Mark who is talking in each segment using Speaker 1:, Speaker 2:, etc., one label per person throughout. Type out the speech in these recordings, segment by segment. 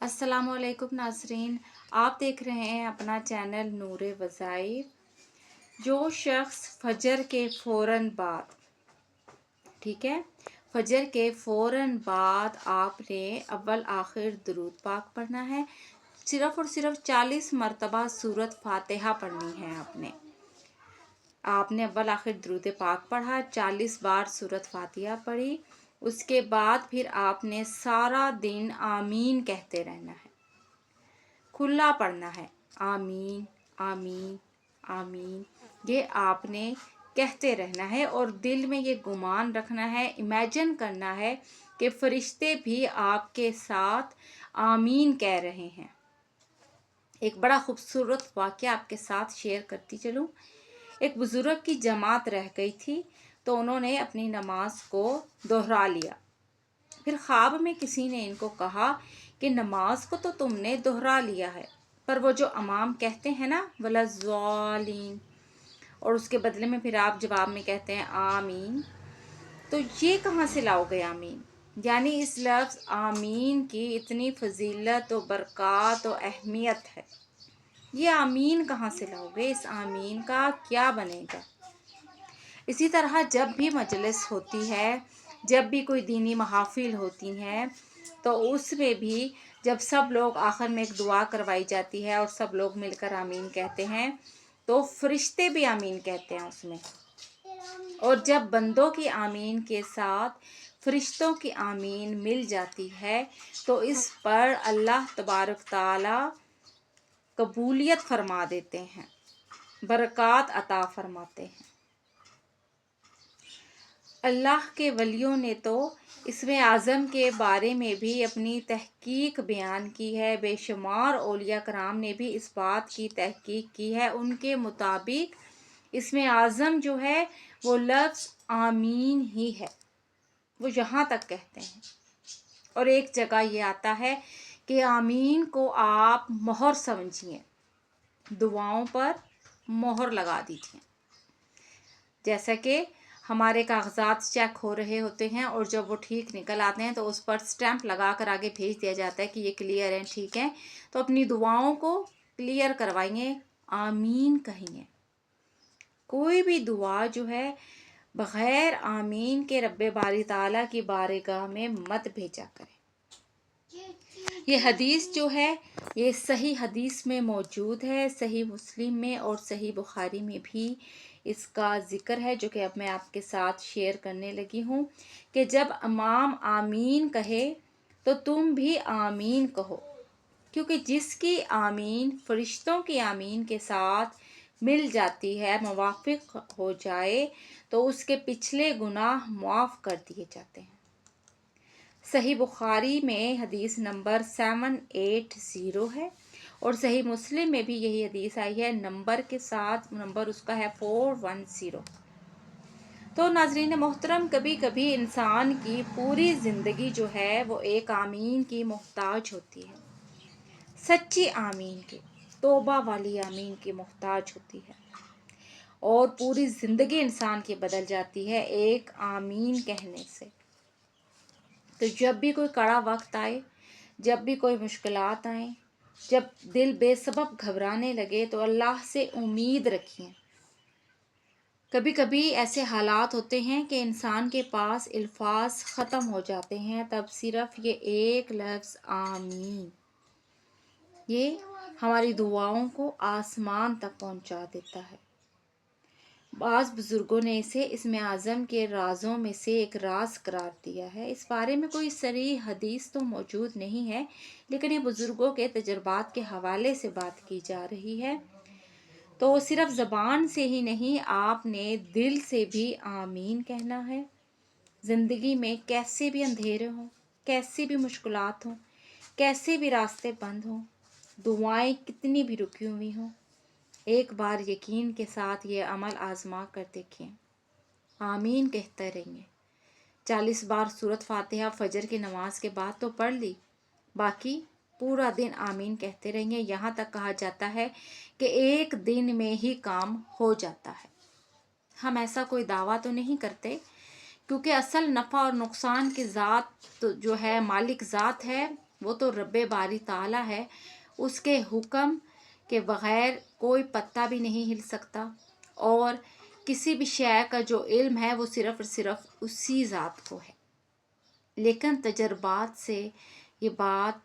Speaker 1: अस्सलाम वालेकुम नाज़रीन, आप देख रहे हैं अपना चैनल नूर वज़ाइफ। जो शख्स फजर के फ़ौरन बाद, ठीक है, फजर के फ़ौरन बाद आपने अव्वल आखिर दुरूद पाक पढ़ना है। सिर्फ़ और सिर्फ 40 मरतबा सूरत फातिहा पढ़नी है। आपने अव्वल आखिर दुरूद पाक पढ़ा, 40 बार सूरत फातिहा पढ़ी। उसके बाद फिर आपने सारा दिन आमीन कहते रहना है, खुला पढ़ना है। आमीन आमीन आमीन, ये आपने कहते रहना है और दिल में ये गुमान रखना है, इमेजिन करना है कि फरिश्ते भी आपके साथ आमीन कह रहे हैं। एक बड़ा खूबसूरत वाक़या आपके साथ शेयर करती चलूँ। एक बुज़ुर्ग की जमात रह गई थी, तो उन्होंने अपनी नमाज को दोहरा लिया। फिर ख्वाब में किसी ने इनको कहा कि नमाज को तो तुमने दोहरा लिया है, पर वो जो इमाम कहते हैं ना वला ज़ालिन, और उसके बदले में फिर आप जवाब में कहते हैं आमीन, तो ये कहाँ से लाओगे आमीन? यानी इस लफ्ज़ आमीन की इतनी फजीलत और बरक़ात और अहमियत है, ये आमीन कहाँ से लाओगे? इस आमीन का क्या बनेगा? इसी तरह जब भी मजलिस होती है, जब भी कोई दीनी महाफिल होती हैं, तो उसमें भी जब सब लोग आखिर में एक दुआ करवाई जाती है और सब लोग मिलकर आमीन कहते हैं, तो फरिश्ते भी आमीन कहते हैं उसमें। और जब बंदों की आमीन के साथ फरिश्तों की आमीन मिल जाती है, तो इस पर अल्लाह तबारक ताला कबूलियत फरमा देते हैं, बरक़ात अता फरमाते हैं। अल्लाह के वलियों ने तो इसमें आज़म के बारे में भी अपनी तहकीक बयान की है। बेशुमार औलिया कराम ने भी इस बात की तहकीक की है। उनके मुताबिक इसमें आज़म जो है वो लफ्ज़ आमीन ही है, वो यहाँ तक कहते हैं। और एक जगह ये आता है कि आमीन को आप मोहर समझिए, दुआओं पर मोहर लगा दीजिए। जैसा कि हमारे कागजात चेक हो रहे होते हैं और जब वो ठीक निकल आते हैं तो उस पर स्टैंप लगा कर आगे भेज दिया जाता है कि ये क्लियर है, ठीक है। तो अपनी दुआओं को क्लियर करवाइए, आमीन कहिए। कोई भी दुआ जो है बग़ैर आमीन के रब्बे बारी ताला की बारगाह में मत भेजा करें। ये हदीस जो है ये सही हदीस में मौजूद है, सही मुस्लिम में और सही बुखारी में भी इसका ज़िक्र है, जो कि अब मैं आपके साथ शेयर करने लगी हूँ कि जब इमाम आमीन कहे तो तुम भी आमीन कहो, क्योंकि जिसकी आमीन फरिश्तों की आमीन के साथ मिल जाती है, मुवाफ़िक हो जाए, तो उसके पिछले गुनाह माफ़ कर दिए जाते हैं। सही बुखारी में हदीस नंबर 780 है और सही मुस्लिम में भी यही हदीस आई है, नंबर के साथ नंबर उसका है 410। तो नाज़रीन मोहतरम, कभी कभी इंसान की पूरी ज़िंदगी जो है वो एक आमीन की मोहताज होती है, सच्ची आमीन की, तौबा वाली आमीन की मोहताज होती है, और पूरी ज़िंदगी इंसान की बदल जाती है एक आमीन कहने से। तो जब भी कोई कड़ा वक्त आए, जब भी कोई मुश्किलात आए, जब दिल बेसबब घबराने लगे, तो अल्लाह से उम्मीद रखिए। कभी कभी ऐसे हालात होते हैं कि इंसान के पास अल्फाज ख़त्म हो जाते हैं, तब सिर्फ ये एक लफ्ज़ आमीन, ये हमारी दुआओं को आसमान तक पहुंचा देता है। बाज़ बुज़ुर्गों ने इसे इसमें आज़म के राज़ों में से एक राज करार दिया है। इस बारे में कोई सरी हदीस तो मौजूद नहीं है, लेकिन ये बुज़ुर्गों के तजुर्बात के हवाले से बात की जा रही है। तो सिर्फ ज़बान से ही नहीं, आपने दिल से भी आमीन कहना है। ज़िंदगी में कैसे भी अंधेरे हों, कैसी भी मुश्किलात हों, कैसे भी रास्ते बंद हों, दुआएं कितनी भी रुकी हुई हों, एक बार यकीन के साथ ये अमल आज़मा कर देखें, आमीन कहते रहेंगे। 40 बार सूरत फातिहा फजर की नमाज के बाद तो पढ़ ली, बाकी पूरा दिन आमीन कहते रहेंगे। यहाँ तक कहा जाता है कि एक दिन में ही काम हो जाता है। हम ऐसा कोई दावा तो नहीं करते, क्योंकि असल नफ़ा और नुकसान की ज़ात तो जो है मालिक ज़ात है, وہ تو رب बारी ताला है, उसके हुक्म के बग़ैर कोई पत्ता भी नहीं हिल सकता, और किसी भी शय का जो इल्म है वो सिर्फ़ और सिर्फ उसी ज़ात को है। लेकिन तजर्बात से ये बात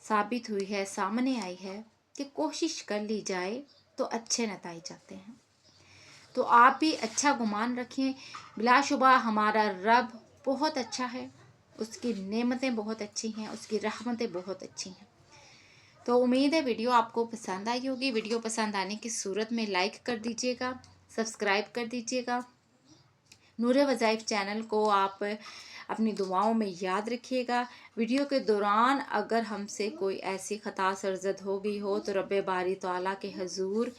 Speaker 1: साबित हुई है, सामने आई है कि कोशिश कर ली जाए तो अच्छे नतीजे आते हैं। तो आप भी अच्छा गुमान रखें, बिलाशुबा हमारा रब बहुत अच्छा है, उसकी नेमतें बहुत अच्छी हैं, उसकी रहमतें बहुत अच्छी हैं। तो उम्मीद है वीडियो आपको पसंद आई होगी। वीडियो पसंद आने की सूरत में लाइक कर दीजिएगा, सब्सक्राइब कर दीजिएगा। नूर वज़ाइफ चैनल को आप अपनी दुआओं में याद रखिएगा। वीडियो के दौरान अगर हमसे कोई ऐसी ख़ता सरज़द हो गई हो तो रब बारी ताला के हजूर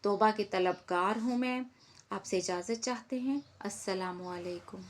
Speaker 1: तौबा की तलबगार हूँ मैं, आपसे इजाज़त चाहते हैं। अस्सलामु अलैकुम।